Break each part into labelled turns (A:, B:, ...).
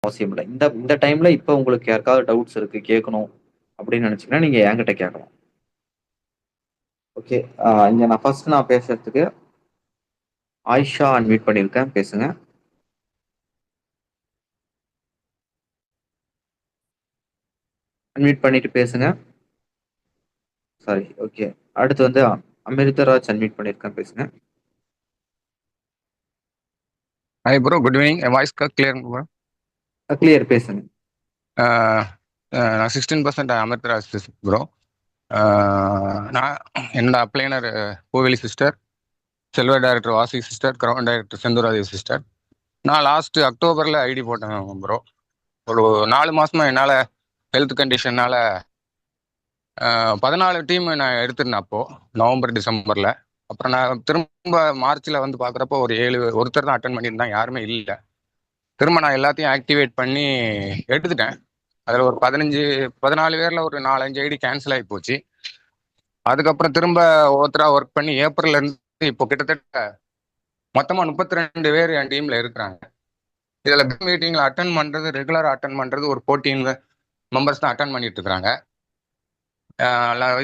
A: அவசியம் இல்ல. இந்த இந்த டைம்ல இப்ப உங்களுக்கு யாருக்காவது டவுட்ஸ் இருக்கு கேட்கணும் அப்படின்னு நினைச்சீங்கன்னா நீங்க என்கிட்ட கேட்கலாம். ஓகே. இங்க நான் பேசுறதுக்கு ஆயிஷா அன்மியூட் பண்ணியிருக்கேன். பேசுங்க. அன்மியூட் பண்ணிட்டு பேசுங்க. சாரி. ஓகே. அடுத்து வந்து அமிர்தராஜ் அன்மியூட் பண்ணியிருக்கேன். பேசுங்க.
B: Hi bro, good evening. Am I clear bro?
A: Clear. பேசுங்க.
B: நான் 16% அமிர்தராஜ் ப்ரோ. நான் என்னோட அப்ளைனர் பூவெளி சிஸ்டர், செல்வ டைரக்டர் வாசி சிஸ்டர், கிரவுண்ட் டைரக்டர் செந்தூராதேவி சிஸ்டர். நான் லாஸ்ட் அக்டோபரில் ஐடி போட்டேன் ப்ரோ. ஒரு 4 மாசமா என்னால் ஹெல்த் கண்டிஷன்னால 14 டீம் நான் எடுத்திருந்தேன் அப்போ நவம்பர் டிசம்பரில். அப்புறம் நான் திரும்ப மார்ச்சில் வந்து பார்க்குறப்போ ஒரு 7 ஒருத்தர் தான் அட்டன் பண்ணியிருந்தேன், யாருமே இல்லை. திரும்ப நான் எல்லாத்தையும் ஆக்டிவேட் பண்ணி எடுத்துட்டேன். அதில் ஒரு 14 பேரில் ஒரு 4-5 ஐடி கேன்சல் ஆகி போச்சு. அதுக்கப்புறம் திரும்ப ஒருத்தராக ஒர்க் பண்ணி ஏப்ரல்ல இருந்து இப்போ கிட்டத்தட்ட மொத்தமாக 32 பேர் என் டீமில் இருக்கிறாங்க. இதில் மீட்டிங்கில் அட்டன் பண்ணுறது, ரெகுலராக அட்டன் பண்ணுறது ஒரு 14 மெம்பர்ஸ் தான் அட்டன் பண்ணிட்டு இருக்கிறாங்க.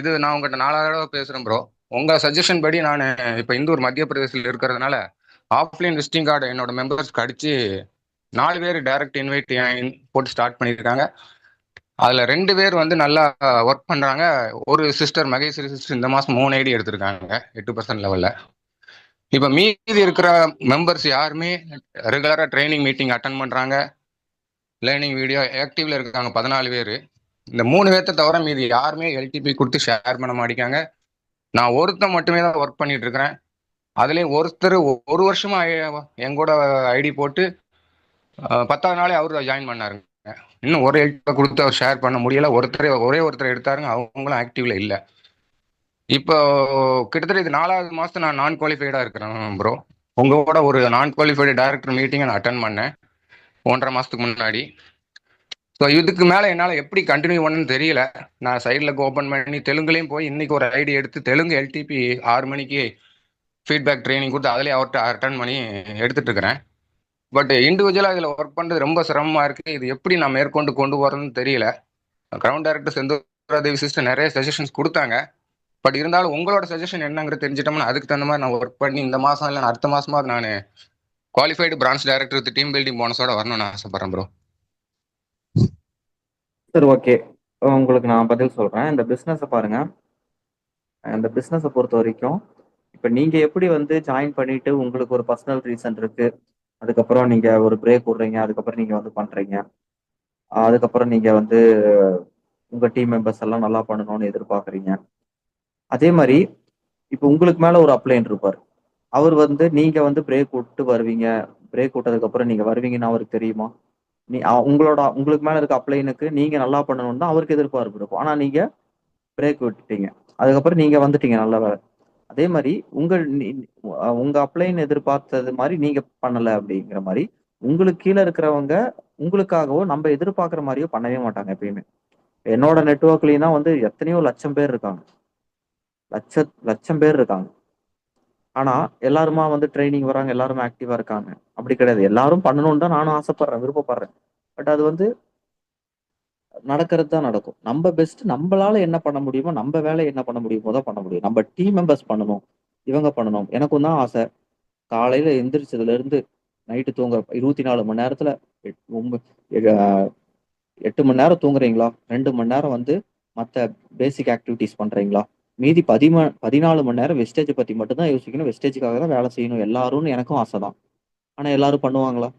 B: இது நான் உங்கள்கிட்ட 4வது தடவை பேசுகிறேன் ப்ரோ. உங்கள் சஜஷன் படி நான் இப்போ இந்தூர் மத்திய பிரதேசத்தில் இருக்கிறதுனால ஆஃப்லைன் விசிட்டிங் கார்டு என்னோட மெம்பர்ஸ்க்கு அடித்து 4 பேர் டைரக்ட் இன்வைட் போட்டு ஸ்டார்ட் பண்ணியிருக்காங்க. அதில் 2 பேர் வந்து நல்லா ஒர்க் பண்ணுறாங்க. ஒரு சிஸ்டர் மகேஸ்வரி சிஸ்டர் இந்த மாதம் 3 ஐடி எடுத்திருக்காங்க 8% லெவலில். இப்போ மீதி இருக்கிற மெம்பர்ஸ் யாருமே ரெகுலராக ட்ரைனிங் மீட்டிங் அட்டன் பண்ணுறாங்க, லேர்னிங் வீடியோ ஆக்டிவ்ல இருக்காங்க 14 பேர். இந்த 3 பேர்த்த தவிர மீதி யாருமே எல்டிபி கொடுத்து ஷேர் பண்ண மாட்டேங்காங்க. நான் ஒருத்தன் மட்டுமே தான் ஒர்க் பண்ணிட்டு இருக்கிறேன். அதுலேயும் ஒருத்தர் 1 வருஷமா எங்கூட ஐடி போட்டு 10வது நாளே அவரு ஜாயின் பண்ணாருங்க. இன்னும் ஒரு எல்டி கொடுத்து அவர் ஷேர் பண்ண முடியல. ஒரே ஒருத்தர் எடுத்தாருங்க, அவங்களும் ஆக்டிவ்ல இல்லை. இப்போ கிட்டத்தட்ட இது 4வது மாதம் நான் நான் குவாலிஃபைடாக இருக்கிறேன் ப்ரோ. உங்களோட ஒரு நான் குவாலிஃபைடு டைரக்டர் மீட்டிங்கை நான் அட்டன் பண்ணேன் 1.5 மாதத்துக்கு முன்னாடி. ஸோ இதுக்கு மேலே என்னால் எப்படி கண்டினியூ பண்ணணும்னு தெரியல. நான் சைடில் ஓப்பன் பண்ணி தெலுங்குலேயும் போய் இன்னைக்கு ஒரு ஐடி எடுத்து தெலுங்கு எல்டிபி 6 மணிக்கு ஃபீட்பேக் ட்ரைனிங் கொடுத்து அதிலே அவர்கிட்ட அட்டன் பண்ணி எடுத்துட்டு இருக்கிறேன். பட் இண்டிவிஜுவலாக இதில் ஒர்க் பண்ணுறது ரொம்ப சிரமமாக இருக்குது. இது எப்படி நான் மேற்கொண்டு கொண்டு போகிறதுன்னு தெரியல. கிரவுண்ட் டைரக்டர் செந்தூராதேவி சிஸ்டர் நிறைய சஜஷன்ஸ் கொடுத்தாங்க. பட் இருந்தாலும் உங்களோட சஜஷன் என்னங்கிறது தெரிஞ்சிட்டோம்னா அதுக்கு தகுந்த மாதிரி நான் ஒர்க் பண்ணி இந்த மாதம் இல்லை அடுத்த மாதமா நான் qualified branch director with team building போனஸோட வரணும்னு ஆசைப்படுறேன் ப்ரோ.
A: சரி. ஓகே. உங்களுக்கு நான் பதில் சொல்றேன். இந்த பிசினஸை பாருங்க. இந்த பிசினஸை பொறுத்த வரைக்கும் இப்ப நீங்க எப்படி வந்து ஜாயின் பண்ணிட்டு உங்களுக்கு ஒரு பர்சனல் ரீசன் இருக்கு, அதுக்கப்புறம் நீங்க ஒரு பிரேக் விடுறீங்க, அதுக்கப்புறம் நீங்க வந்து பண்றீங்க, அதுக்கப்புறம் நீங்க வந்து உங்க டீம் மெம்பர்ஸ் எல்லாம் நல்லா பண்ணணும்னு எதிர்பார்க்குறீங்க. அதே மாதிரி இப்ப உங்களுக்கு மேல ஒரு அப்ளைன் இருப்பார். அவர் வந்து நீங்க வந்து பிரேக் விட்டு வருவீங்க. பிரேக் விட்டதுக்கு அப்புறம் நீங்க வருவீங்கன்னு அவருக்கு தெரியுமா? உங்களுக்கு மேல இருக்க அப்ளைனுக்கு நீங்க நல்லா பண்ணணும்னு தான் அவருக்கு எதிர்பார்ப்பு இருக்கும். ஆனா நீங்க பிரேக் விட்டுட்டீங்க. அதுக்கப்புறம் நீங்க வந்துட்டீங்க நல்ல வேலை. அதே மாதிரி உங்க அப்ளைன் எதிர்பார்த்தது மாதிரி நீங்க பண்ணல அப்படிங்கிற மாதிரி உங்களுக்கு கீழே இருக்கிறவங்க உங்களுக்காகவோ நம்ம எதிர்பார்க்குற மாதிரியோ பண்ணவே மாட்டாங்க எப்பயுமே. என்னோட நெட்வொர்க்லயும் தான் வந்து எத்தனையோ லட்சம் பேர் இருக்காங்க. லட்சம் பேர் இருக்காங்க. ஆனா எல்லாருமா வந்து ட்ரைனிங் வராங்க, எல்லாருமே ஆக்டிவா இருக்காங்க அப்படி கிடையாது. எல்லாரும் பண்ணணும்னு தான் நானும் ஆசைப்படுறேன், விருப்பப்படுறேன். பட் அது வந்து நடக்கிறது தான் நடக்கும். நம்ம பெஸ்ட் நம்மளால என்ன பண்ண முடியுமோ, நம்ம வேலையை என்ன பண்ண முடியுமோ தான் பண்ண முடியும். நம்ம டீம் மெம்பர்ஸ் பண்ணணும், இவங்க பண்ணணும். எனக்கும் தான் ஆசை. காலையில எந்திரிச்சதுல இருந்து நைட்டு தூங்க 24 மணி நேரத்துல 8 மணி நேரம் தூங்குறீங்களா, 2 மணி நேரம் வந்து மத்த பேசிக் ஆக்டிவிட்டிஸ் பண்றீங்களா, மீதி 14 மணி நேரம் வெஸ்டேஜ் பத்தி மட்டும் தான் யோசிக்கணும், வெஸ்டேஜுக்காக தான் வேலை செய்யணும் எல்லாரும்னு எனக்கும் ஆசை தான். ஆனா எல்லாரும் பண்ணுவாங்களா?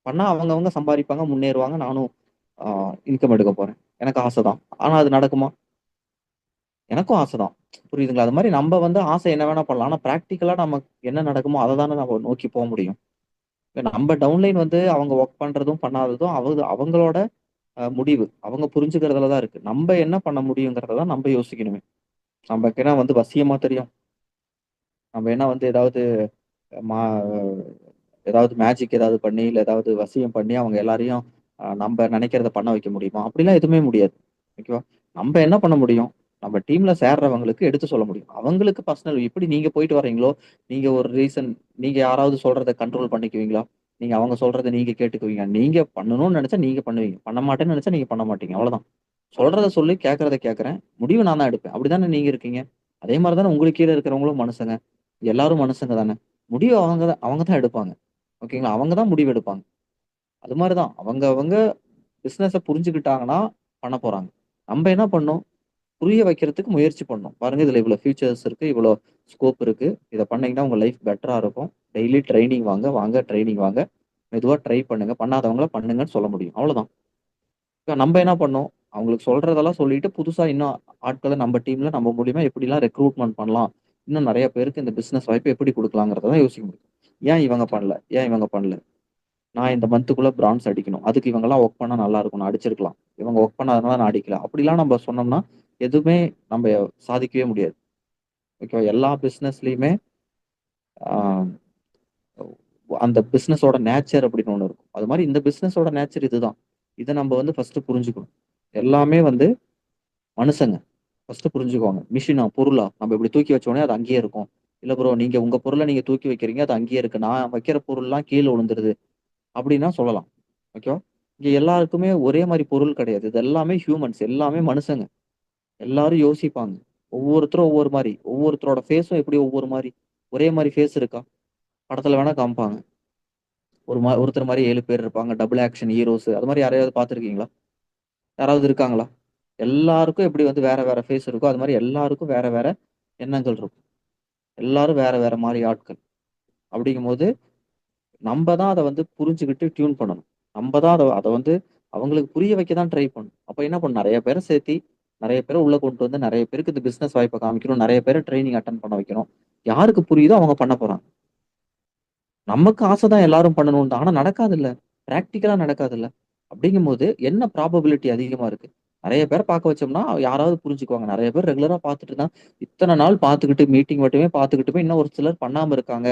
A: பண்ணா அவங்கவங்க சம்பாதிப்பாங்க, முன்னேறுவாங்க. நானும் இன்கம் எடுக்க போறேன். எனக்கு ஆசை தான். ஆனா அது நடக்குமா? எனக்கும் ஆசை தான். புரியுதுங்களா? அது மாதிரி நம்ம வந்து ஆசை என்ன வேணா பண்ணலாம். ஆனா பிராக்டிக்கலா நமக்கு என்ன நடக்குமோ அதை தானே நம்ம நோக்கி போக முடியும். நம்ம டவுன்லைன் வந்து அவங்க ஒர்க் பண்றதும் பண்ணாததும் அவங்களோட முடிவு. அவங்க புரிஞ்சுக்கிறதுல தான் இருக்கு. நம்ம என்ன பண்ண முடியுங்கிறத தான் நம்ம யோசிக்கணுமே. நமக்கு என்ன வந்து வசியமா தெரியும்? நம்ம என்ன வந்து மா ஏதாவது மேஜிக் ஏதாவது பண்ணி, இல்ல ஏதாவது வசியம் பண்ணி அவங்க எல்லாரையும் நம்ம நினைக்கிறத பண்ண வைக்க முடியுமா? அப்படிலாம் எதுவுமே முடியாது. ஓகேவா? நம்ம என்ன பண்ண முடியும்? நம்ம டீம்ல சேர்றவங்களுக்கு எடுத்து சொல்ல முடியும். அவங்களுக்கு பர்சனல் எப்படி நீங்க போயிட்டு வர்றீங்களோ, நீங்க ஒரு ரீசன் நீங்க யாராவது சொல்றத கண்ட்ரோல் பண்ணிக்குவீங்களா? நீங்க அவங்க சொல்றத நீங்க கேட்டுக்குவீங்க. நீங்க பண்ணணும்னு நினைச்சா நீங்க பண்ணுவீங்க. பண்ண மாட்டேன்னு நினைச்சா நீங்க பண்ண மாட்டீங்க. அவ்வளவுதான். சொல்றத சொல்லி கேட்கறத கேட்கறேன். முடிவு நான் தான் எடுப்பேன். அப்படிதானே நீங்க இருக்கீங்க. அதே மாதிரி தானே உங்களுக்கு கீழே இருக்கிறவங்களும் மனுஷங்க. எல்லாரும் மனுஷங்க தானே. முடிவு அவங்க தான் எடுப்பாங்க. ஓகேங்களா? அவங்க தான் முடிவு எடுப்பாங்க. அது மாதிரிதான் அவங்க பிசினஸ புரிஞ்சுக்கிட்டாங்கன்னா பண்ண போறாங்க. நம்ம என்ன பண்ணணும்? புரிய வைக்கிறதுக்கு முயற்சி பண்ணணும். பாருங்க இதுல இவ்வளவு ஃபியூச்சர்ஸ் இருக்கு, இவ்வளவு ஸ்கோப் இருக்கு. இத பண்ணீங்கன்னா உங்க லைஃப் பெட்டரா இருக்கும். டெய்லி ட்ரைனிங் வாங்க, வாங்க ட்ரைனிங் வாங்க. மெதுவா ட்ரை பண்ணுங்க. பண்ணாதவங்கள பண்ணுங்கன்னு சொல்ல முடியும். அவ்வளவுதான். இப்ப நம்ம என்ன பண்ணோம்? அவங்களுக்கு சொல்றதெல்லாம் சொல்லிட்டு புதுசா இன்னும் ஆட்கள நம்ம டீம்ல நம்ம மூலியமா எப்படிலாம் ரெக்ரூட்மெண்ட் பண்ணலாம்? இன்னும் நெறைய பேருக்கு இந்த பிசினஸ் வாய்ப்பு எப்படி குடுக்கலாங்கிறத தான் யோசிக்க முடியும். ஏன் இவங்க பண்ணல? ஏன் இவங்க பண்ணல? நான் இந்த மந்த்துக்குள்ள பிரான்ஸ் அடிக்கணும். அதுக்கு இவங்கலாம் வொர்க் பண்ணா நல்லா இருக்கும். நான் அடிச்சிருக்கலாம். இவங்க வொர்க் பண்ணாதனால நான் அடிக்கல. அப்படிலாம் நம்ம சொன்னோம்னா, எதுவுமே நம்ம சாதிக்கவே முடியாது. ஓகேவா? எல்லா பிசினஸ்லயுமே ஆ அந்த பிசினஸோட நேச்சர் அப்படின்னு ஒண்ணு இருக்கும். அது மாரி இந்த பிசினஸோட நேச்சர் இதுதான். இத நம்ம வந்து ஃபர்ஸ்ட் புரிஞ்சுக்கணும். எல்லாமே வந்து மனுசங்க. ஃபர்ஸ்ட் புரிஞ்சுக்கோங்க. மிஷினா, பொருளா? நம்ம இப்படி தூக்கி வச்ச உடனே அது அங்கேயே இருக்கும். இல்ல ப்ரோ நீங்க உங்க பொருள நீங்க தூக்கி வைக்கிறீங்க. அது அங்கேயே இருக்கு. நான் வைக்கிற பொருள்லாம் கீழ விழுந்துருது. அப்படின்னா சொல்லலாம். ஓகேவா? இங்க எல்லாருக்குமே ஒரே மாரி பொருள் கிடையாது. இது எல்லாமே ஹியூமன்ஸ். எல்லாமே மனுசங்க. எல்லாரும் யோசிப்பாங்க. ஒவ்வொருத்தரும் ஒவ்வொரு மாரி. ஒவ்வொருத்தரோட ஃபேஸும் எப்படி ஒவ்வொரு மாரி. ஒரே மாரி ஃபேஸ் இருக்கா? படத்துல வேணா காமிப்பாங்க. ஒருத்தர் மாரி 7 பேர் இருப்பாங்க. Double action heroes. அது மாரி யாரையாவது பார்த்திருக்கீங்களா? யாராவது இருக்காங்களா? எல்லாருக்கும் எப்படி வந்து வேற வேற ஃபேஸ் இருக்கோ, அது மாரி எல்லாருக்கும் வேற வேற எண்ணங்கள் இருக்கும். எல்லாரும் வேற வேற மாரி ஆட்கள். அப்படிங்கும்போது, நம்ப தான் அத வந்து புரிஞ்சுகிட்டு டியூன் பண்ணணும். நம்ப தான் அத வந்து அவங்களுக்கு புரிய வைக்க தான் ட்ரை பண்ணணும். அப்ப என்ன பண்ணணும்? நெறைய பேர சேர்த்தி, நெறைய பேர உள்ள கொண்டு வந்து, நெறைய பேருக்கு இந்த பிசினஸ் வாய்ப்ப காமிக்கணும். நெறைய பேர ட்ரெய்னிங் அட்டெண்ட் பண்ண வைக்கணும். யாருக்கு புரியுதோ அவங்க பண்ண போறாங்க. நமக்கு ஆசை தான் எல்லாரும் பண்ணணும்னு தான். ஆனா நடக்காதுல்ல. பிராக்டிகலா நடக்காதுல்ல. அப்படிங்கும்போது என்ன ப்ராபபிலிட்டி அதிகமா இருக்கு? நெறைய பேர பார்க்க வச்சோம்னா, யாராவது புரிஞ்சுக்குவாங்க. நெறைய பேர் ரெகுலரா பார்த்துட்டு இருந்தா, இத்தன நாள் பார்த்துக்கிட்டு, மீட்டிங் மட்டுமே பார்த்துக்கிட்டுமே இன்னும் ஒரு சிலர் பண்ணாம இருக்காங்க.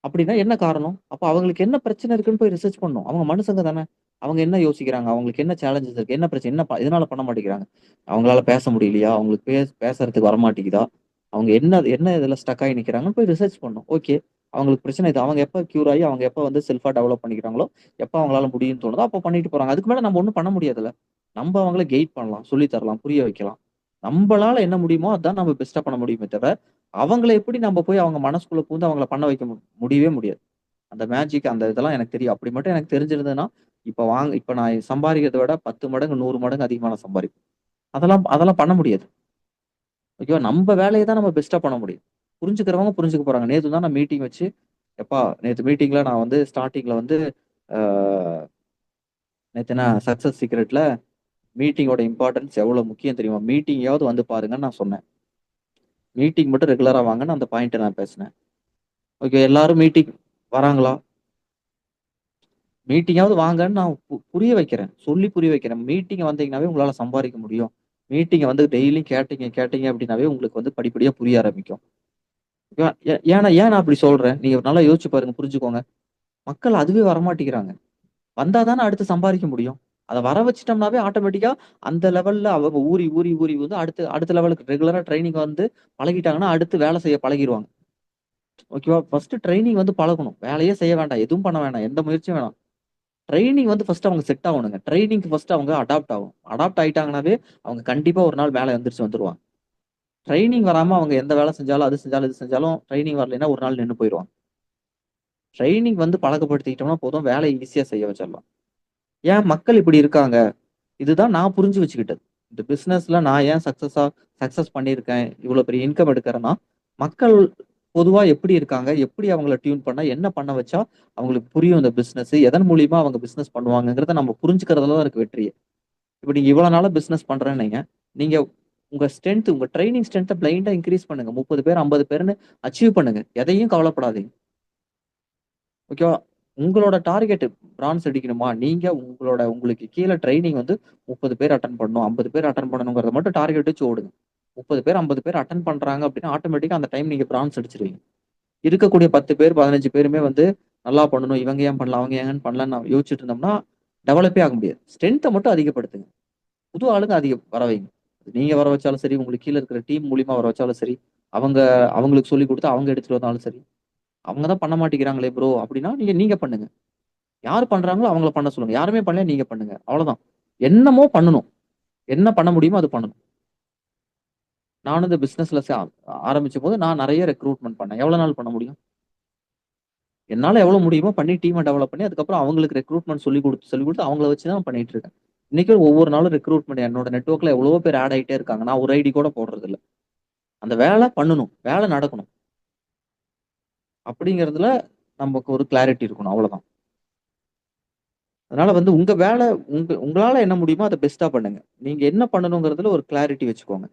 A: அப்படின்னா என்ன காரணம்? அப்ப அவங்களுக்கு என்ன பிரச்சனை இருக்குன்னு போய் ரிசர்ச் பண்ணணும். அவங்க மனுசங்க தானே. அவங்க என்ன யோசிக்கிறாங்க? அவங்களுக்கு என்ன சேலஞ்சஸ் இருக்கு? என்ன பிரச்சனை? எதனால பண்ண மாட்டேங்கிறாங்க? அவங்களால பேச முடியலையா? அவங்களுக்கு பேசறதுக்கு வரமாட்டேங்குதா? அவங்க என்ன என்ன இதுல ஸ்டக் ஆயி நிக்கிறாங்கன்னு போய் ரிசர்ச் பண்ணணும். ஓகே. அவங்களுக்கு பிரச்சனை இது. அவங்க எப்ப கியூர் ஆயி, அவங்க எப்ப வந்து செல்ஃபா டெவலப் பண்ணிக்கிறாங்களோ, எப்ப அவங்களால முடியும்னு தோணுதோ, அப்ப பண்ணிட்டு போறாங்க. அதுக்கு மேல நம்ம ஒண்ணும் பண்ண முடியாதுல்ல. நம்ப அவங்கள கைட் பண்ணலாம். சொல்லி தரலாம். புரிய வைக்கலாம். நம்பளால என்ன முடியுமோ, அதான் நம்ம பெஸ்ட்டா பண்ண முடியுமே தவிர, அவங்கள எப்படி நம்ம போய் அவங்க மனசுக்குள்ள புகுந்து அவங்கள பண்ண வைக்க முடியவே முடியாது. அந்த மேஜிக் அந்த இதெல்லாம் எனக்கு தெரியும். அப்படி மட்டும் எனக்கு தெரிஞ்சிருந்ததுன்னா, இப்ப நான் சம்பாரிக்கிறத விட 10 மடங்கு, 100 மடங்கு அதிகமா நான் சம்பாரிப்பேன். அதெல்லாம் அதெல்லாம் பண்ண முடியாது. ஓகேவா? நம்ப வேலைய தான் நம்ம பெஸ்ட்டா பண்ண முடியும். புரிஞ்சுக்கிறவங்க புரிஞ்சுக்க போறாங்க. நேத்து தான் நான் மீட்டிங் வச்சு, எப்பா நேத்து மீட்டிங்ல நான் வந்து ஸ்டார்ட்டிங்ல வந்து ஆ நேத்து என்ன சக்சஸ் சீக்ரெட்ல மீட்டிங்கோட இம்பார்ட்டன்ஸ் எவ்வளவு முக்கியம் தெரியுமா? மீட்டிங்காவது வந்து பாருங்கன்னு நான் சொன்னேன். மீட்டிங் மட்டும் ரெகுலரா வாங்கன்னு அந்த பாயிண்ட்ட நான் பேசினேன். ஓகே. எல்லாரும் மீட்டிங் வராங்களா? மீட்டிங்காவது வாங்கன்னு நான் புரிய வைக்கிறேன். சொல்லி புரிய வைக்கிறேன். மீட்டிங் வந்தீங்கன்னாவே உங்களால சம்பாரிக்க முடியும். மீட்டிங்க வந்து டெய்லியும் கேட்டீங்க கேட்டீங்க அப்படின்னாவே உங்களுக்கு வந்து படிப்படியா புரிய ஆரம்பிக்கும். ஏன் நான் அப்படி சொல்றேன்? நீங்க நல்லா யோசிச்சு பாருங்க, புரிஞ்சுக்கோங்க. மக்கள் அதுவே வரமாட்டேங்கிறாங்க. வந்தா தானே அடுத்து சம்பாரிக்க முடியும். அத வர வச்சுட்டோம்னாவே ஆட்டோமேட்டிக்கா அந்த லெவல்ல அவங்க ஊறி, ஊறி, ஊறி வந்து அடுத்த அடுத்த லெவலுக்கு ரெகுலரா ட்ரெய்னிங் வந்து பழகிட்டாங்கன்னா, அடுத்து வேலை செய்ய பழகிருவாங்க. ஓகேவா? ஃபர்ஸ்ட் ட்ரெய்னிங் வந்து பழகணும். வேலையே செய்ய வேண்டாம். எதுவும் பண்ண வேண்டாம். எந்த முயற்சியும் வேணாம். ட்ரெய்னிங் வந்து ஃபர்ஸ்ட் அவங்க செட் ஆவணுங்க. ட்ரெய்னிங்க்கு ஃபர்ஸ்ட் அவங்க அடாப்ட் ஆகணும். அடாப்ட் ஆயிட்டாங்கனாவே, அவங்க கண்டிப்பா ஒரு நாள் மேல எந்திரிச்சு வந்துருவாங்க. ட்ரெய்னிங் வராம அவங்க எந்த வேலை செஞ்சாலும், அது செஞ்சாலும், இது செஞ்சாலும் ட்ரெய்னிங் வரலைன்னா ஒரு நாள் நின்னு போயிருவாங்க. ட்ரெய்னிங் வந்து பழக்கப்படுத்திக்கிட்டோம்னா போதும், வேலைய ஈஸியா செய்ய வச்சிடலாம். ஏன் மக்கள் இப்படி இருக்காங்க? இதுதான் நான் புரிஞ்சு வச்சுக்கிட்டது. இந்த பிசினஸ்ல நான் ஏன் சக்சஸ் பண்ணியிருக்கேன். இவ்வளோ பெரிய இன்கம் எடுக்கிறேன்னா, மக்கள் பொதுவா எப்படி இருக்காங்க? எப்படி அவங்கள டியூன் பண்ணா, என்ன பண்ண வச்சா அவங்களுக்கு புரியும் இந்த பிசினஸ். எதன் மூலியமா அவங்க பிசினஸ் பண்ணுவாங்கங்கிறத நம்ம புரிஞ்சுக்கிறதுல தான் இருக்கு வெற்றியே. இப்ப நீங்க இவ்வளோ நாளா பிசினஸ் பண்றேன்னீங்க. நீங்க உங்க ஸ்ட்ரென்த், உங்க ட்ரெய்னிங் ஸ்ட்ரென்த்த பிளைண்டா இன்கிரீஸ் பண்ணுங்க. 30 பேர், 50 பேர்ன்னு அச்சீவ் பண்ணுங்க. எதையும் கவலைப்படாதீங்க. ஓகேவா? உங்களோட டார்கெட் பிரான்ஸ் அடிக்கணுமா? நீங்க உங்களுக்கு கீழ ட்ரெய்னிங் வந்து 30 பேர் அட்டெண்ட் பண்ணணும், 50 பேர் அட்டெண்ட் பண்ணணும்ங்கிறத மட்டும் டார்கெட் வச்சு ஓடுங்க. 30 பேர், 50 பேர் அட்டெண்ட் பண்றாங்க அப்படின்னா, ஆட்டோமேட்டிக்கா அந்த டைம் நீங்க பிரான்ஸ் அடிச்சிருவீங்க. இருக்கக்கூடிய 10 பேர், 15 பேருமே வந்து நல்லா பண்ணணும். இவங்க ஏன் பண்ணல? அவங்க ஏன் பண்ணலன்னு யோசிச்சுட்டு இருந்தோம்னா, டெவலப்பே ஆக முடியாது. ஸ்ட்ரென்த்த மட்டும் அதிகப்படுத்துங்க. புது ஆளுங்க வர வைங்க. நீங்க வர வச்சாலும் சரி, உங்களுக்கு கீழ இருக்கிற டீம் மூலியமா வர வச்சாலும் சரி, அவங்க அவங்களுக்கு சொல்லிக் குடுத்து அவங்க எடுத்துட்டு வந்தாலும் சரி. அவங்க தான் பண்ண மாட்டேங்கிறாங்களே ப்ரோ அப்படின்னா நீங்க பண்ணுங்க. யார் பண்றாங்களோ அவங்கள பண்ண சொல்லுங்க. யாருமே பண்ணல நீங்க பண்ணுங்க. அவ்வளவுதான். என்னமோ பண்ணணும். என்ன பண்ண முடியுமோ அது பண்ணணும். நானும் இந்த பிசினஸ்ல ஆரம்பிச்ச போது நான் நிறைய ரெக்ரூட்மெண்ட் பண்ணேன். எவ்வளவு நாள் பண்ண முடியும்? என்னால எவ்வளவு முடியுமோ பண்ணி டீமை டெவலப் பண்ணி அதுக்கப்புறம் அவங்களுக்கு ரெக்ரூட்மெண்ட் சொல்லி கொடுத்து அவங்கள வச்சு தான் பண்ணிட்டு இருக்கேன். இன்னைக்கு ஒவ்வொரு நாளும் ரெக்ரூட்மெண்ட் என்னோட நெட்வொர்க்ல எவ்வளவோ பேர் ஆட் ஆயிட்டே இருக்காங்க. நான் ஒரு ஐடி கூட போடுறது இல்ல. அந்த வேலை பண்ணணும். வேலை நடக்கணும். அப்படிங்கிறதுல நமக்கு ஒரு கிளாரிட்டி இருக்கணும். அவ்வளவுதான். அதனால உங்க வேலை உங்களால என்ன முடியுமோ அதை பெஸ்ட்டா பண்ணுங்க. நீங்க என்ன பண்ணணுங்கிறதுல ஒரு கிளாரிட்டி வச்சுக்கோங்க.